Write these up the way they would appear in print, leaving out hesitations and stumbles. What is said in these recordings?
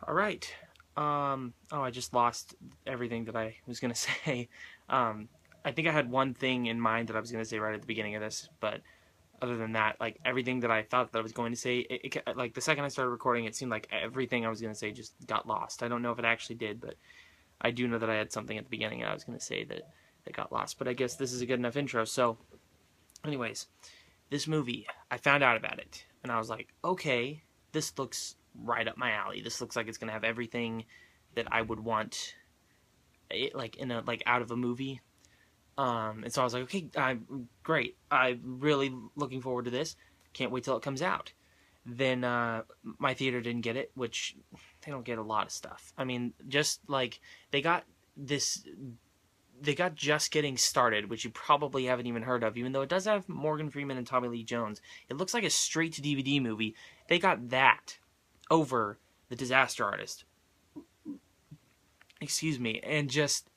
All right. Oh, I just lost everything that I was gonna say. Um, I think I had one thing in mind that I was gonna say right at the beginning of this, but other than that, like everything that I thought that I was going to say, like the second I started recording, it seemed like everything I was gonna say just got lost. I don't know if it actually did, but I do know that I had something at the beginning I was gonna say that got lost. But I guess this is a good enough intro. So, anyways, this movie, I found out about it, and I was like, okay, this looks right up my alley. This looks like it's gonna have everything that I would want, like in a like out of a movie. And so I was like, okay, great. I'm really looking forward to this. Can't wait till it comes out. Then my theater didn't get it, which they don't get a lot of stuff. I mean, just like they got this they got Just Getting Started, which you probably haven't even heard of, even though it does have Morgan Freeman and Tommy Lee Jones. It looks like a straight to DVD movie. They got that over The Disaster Artist. Excuse me. And just,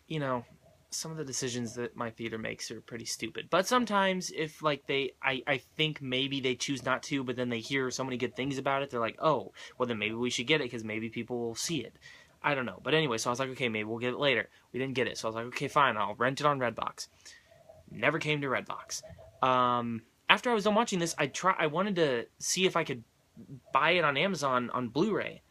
you know, some of the decisions that my theater makes are pretty stupid. But sometimes if like I think maybe they choose not to, but then they hear so many good things about it, they're like, oh, well then maybe we should get it because maybe people will see it. I don't know. But anyway, so I was like, okay, maybe we'll get it later. We didn't get it. So I was like, okay, fine, I'll rent it on Redbox. Never came to Redbox. After I was done watching this, I wanted to see if I could buy it on Amazon on Blu-ray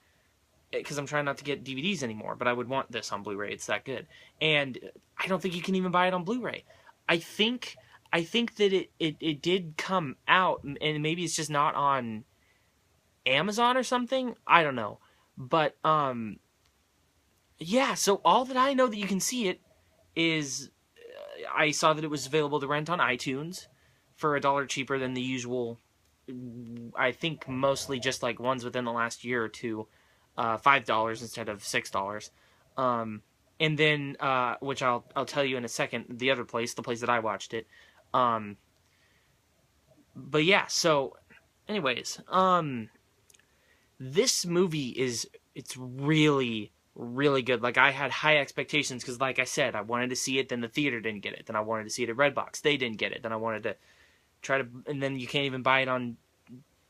because I'm trying not to get DVDs anymore, but I would want this on Blu-ray. It's that good. And I don't think you can even buy it on Blu-ray. I think I think that it did come out, and maybe it's just not on Amazon or something. I don't know. But yeah, so all that I know that you can see it is I saw that it was available to rent on iTunes for $1 cheaper than the usual. I think mostly just like ones within the last year or two, $5 instead of $6. Um, and then which I'll tell you in a second. The other place, the place that I watched it. Um, but yeah. So, anyways, this movie it's really good. Like I had high expectations because, like I said, I wanted to see it. Then the theater didn't get it. Then I wanted to see it at Redbox. They didn't get it. Then I wanted to try to, and then you can't even buy it on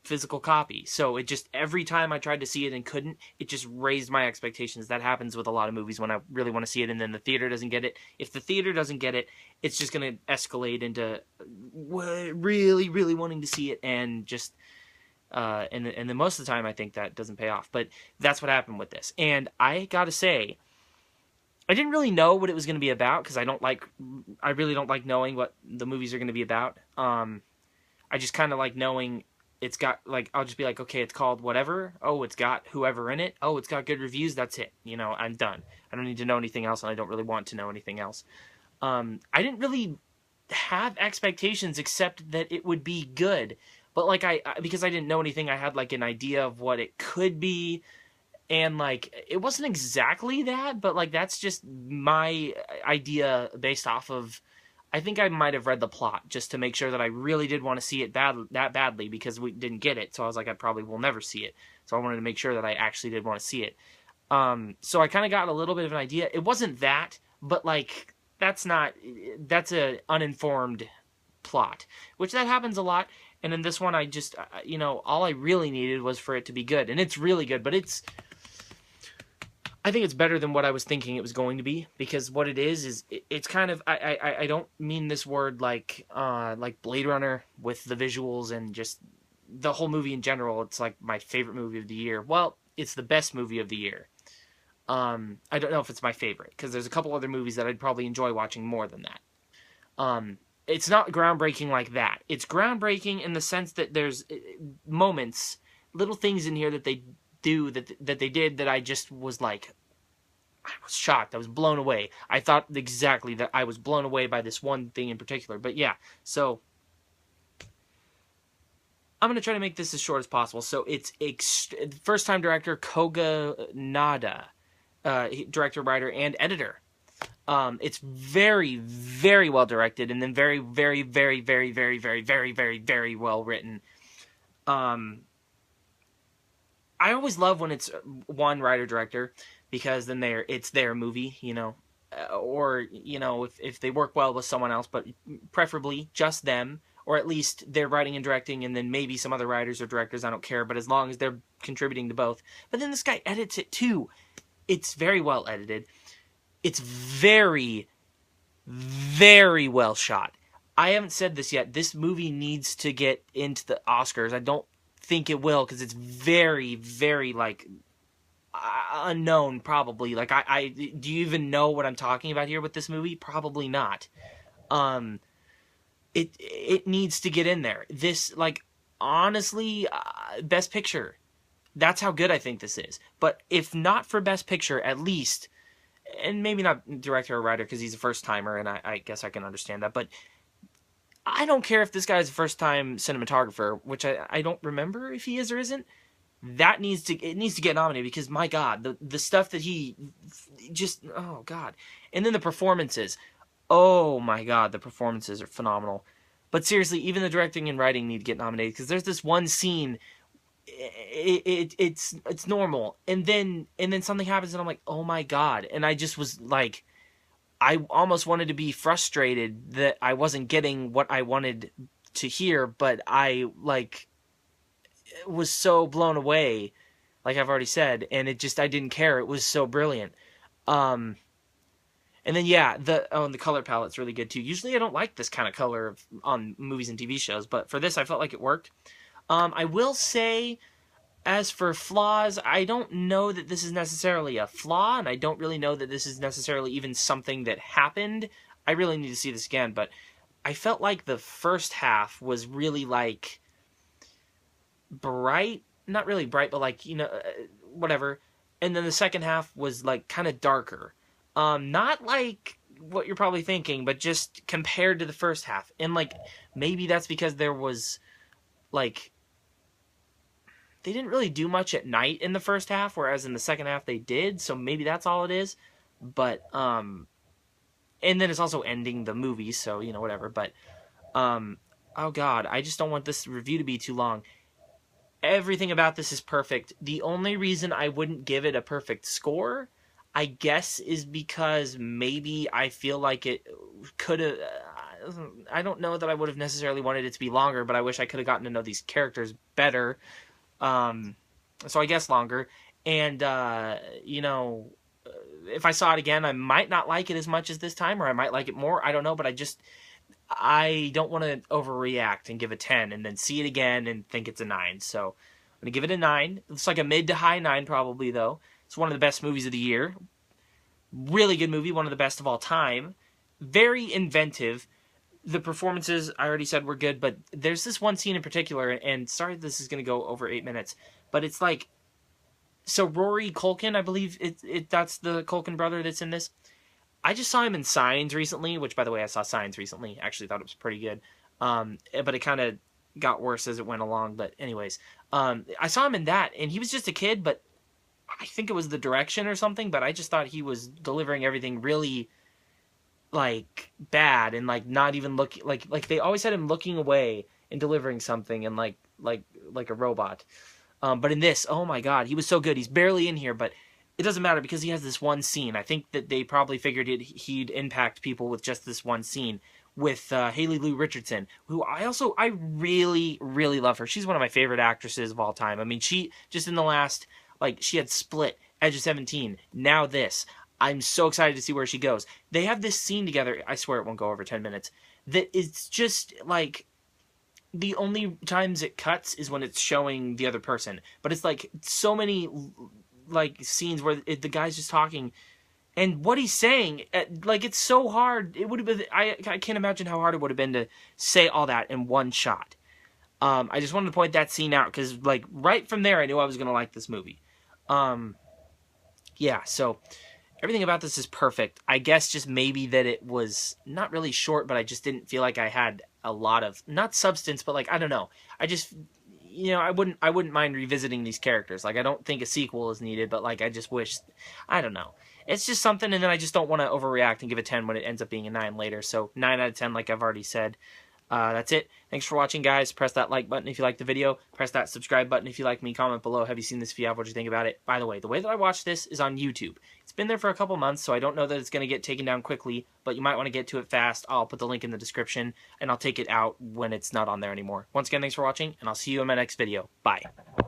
physical copy. So it just every time I tried to see it and couldn't, it just raised my expectations. That happens with a lot of movies when I really want to see it and then the theater doesn't get it. If the theater doesn't get it, it's just going to escalate into really wanting to see it and just and then most of the time I think that doesn't pay off. But that's what happened with this. And I got to say I didn't really know what it was going to be about because I really don't like knowing what the movies are going to be about. I just kind of like knowing it's got like I'll just be like, okay, it's called whatever. Oh, it's got whoever in it. Oh, it's got good reviews. That's it. You know, I'm done. I don't need to know anything else, and I don't really want to know anything else. I didn't really have expectations except that it would be good. But like because I didn't know anything, I had like an idea of what it could be, and like it wasn't exactly that, but like that's just my idea based off of I think I might have read the plot just to make sure that I really did want to see it that badly because we didn't get it. So I was like, I probably will never see it. So I wanted to make sure that I actually did want to see it. So I kind of got a little bit of an idea. It wasn't that, but like that's a uninformed plot, which that happens a lot. And in this one, I just all I really needed was for it to be good, and it's really good. But I think it's better than what I was thinking it was going to be because what it is it's kind of I don't mean this word like Blade Runner with the visuals and just the whole movie in general. It's like my favorite movie of the year. Well, it's the best movie of the year. I don't know if it's my favorite because there's a couple other movies that I'd probably enjoy watching more than that. It's not groundbreaking like that. It's groundbreaking in the sense that there's moments, little things in here that they do that they did that I just was like, I was shocked. I was blown away. I thought exactly that I was blown away by this one thing in particular. But yeah, so I'm gonna try to make this as short as possible. So it's first time director Koga Nada, director, writer, and editor. It's very well directed, and then very well written. I always love when it's one writer director because then it's their movie, or if they work well with someone else, but preferably just them, or at least they're writing and directing, and then maybe some other writers or directors, I don't care, but as long as they're contributing to both. But then this guy edits it too. It's very well edited. It's very, very well shot. I haven't said this yet. This movie needs to get into the Oscars. I don't think it will, because it's very, very, like, unknown, probably. Like, do you even know what I'm talking about here with this movie? Probably not. It needs to get in there. This, like, honestly, Best Picture. That's how good I think this is. But if not for Best Picture, at least, and maybe not director or writer because he's a first-timer, and I guess I can understand that, but I don't care if this guy's a first-time cinematographer, which I don't remember if he is or isn't. It needs to get nominated, because my God, the stuff that he just, oh God. And then the performances. Oh my God, the performances are phenomenal. But seriously, even the directing and writing need to get nominated, because there's this one scene, it's normal, and then something happens and I'm like, oh my God. And I just was like, I almost wanted to be frustrated that I wasn't getting what I wanted to hear, but I, like, was so blown away, like I've already said, and I didn't care. It was so brilliant. And then, yeah, the color palette's really good too. Usually I don't like this kind of color on movies and TV shows, but for this I felt like it worked. I will say, as for flaws, I don't know that this is necessarily a flaw, and I don't really know that this is necessarily even something that happened. I really need to see this again, but I felt like the first half was really, like, bright. Not really bright, but, like, whatever. And then the second half was, like, kind of darker. Not like what you're probably thinking, but just compared to the first half. And, like, maybe that's because there was, like, they didn't really do much at night in the first half, whereas in the second half they did, so maybe that's all it is. But, and then it's also ending the movie, so, whatever. But, oh God, I just don't want this review to be too long. Everything about this is perfect. The only reason I wouldn't give it a perfect score, I guess, is because maybe I feel like it could have... I don't know that I would have necessarily wanted it to be longer, but I wish I could have gotten to know these characters better. So I guess longer. And, if I saw it again, I might not like it as much as this time, or I might like it more. I don't know, but I don't want to overreact and give a 10 and then see it again and think it's a 9. So I'm going to give it a 9. It's like a mid to high 9 probably, though. It's one of the best movies of the year. Really good movie, one of the best of all time. Very inventive. The performances, I already said, were good, but there's this one scene in particular, and sorry this is going to go over 8 minutes, but it's like, so Rory Culkin, I believe that's the Culkin brother that's in this. I just saw him in Signs recently, which, by the way, I saw Signs recently. Actually thought it was pretty good. But it kind of got worse as it went along. But anyways, I saw him in that, and he was just a kid, but I think it was the direction or something, but I just thought he was delivering everything really, like, bad, and, like, not even looking, like they always had him looking away and delivering something, and like a robot. But in this, oh my God, he was so good. He's barely in here, but it doesn't matter because he has this one scene. I think that they probably figured he'd impact people with just this one scene with Haley Lou Richardson, who I really, really love her. She's one of my favorite actresses of all time. I mean, she just in the last, like, she had Split, Edge of 17, now this. I'm so excited to see where she goes. They have this scene together, I swear it won't go over 10 minutes, that is just, like, the only times it cuts is when it's showing the other person. But it's, like, so many, like, scenes where the guy's just talking, and what he's saying, like, it's so hard. It would have been, I can't imagine how hard it would have been to say all that in one shot. I just wanted to point that scene out, because, like, right from there, I knew I was going to like this movie. Yeah, so everything about this is perfect. I guess just maybe that it was not really short, but I just didn't feel like I had a lot of, not substance, but, like, I don't know. I just, I wouldn't mind revisiting these characters. Like, I don't think a sequel is needed, but, like, I just wish, I don't know. It's just something, and then I just don't want to overreact and give a 10 when it ends up being a 9 later. So 9 out of 10, like I've already said. That's it. Thanks for watching, guys. Press that like button if you like the video. Press that subscribe button if you like me. Comment below. Have you seen this? If you have, what do you think about it? By the way that I watch this is on YouTube. It's been there for a couple months, so I don't know that it's going to get taken down quickly, but you might want to get to it fast. I'll put the link in the description, and I'll take it out when it's not on there anymore. Once again, thanks for watching, and I'll see you in my next video. Bye.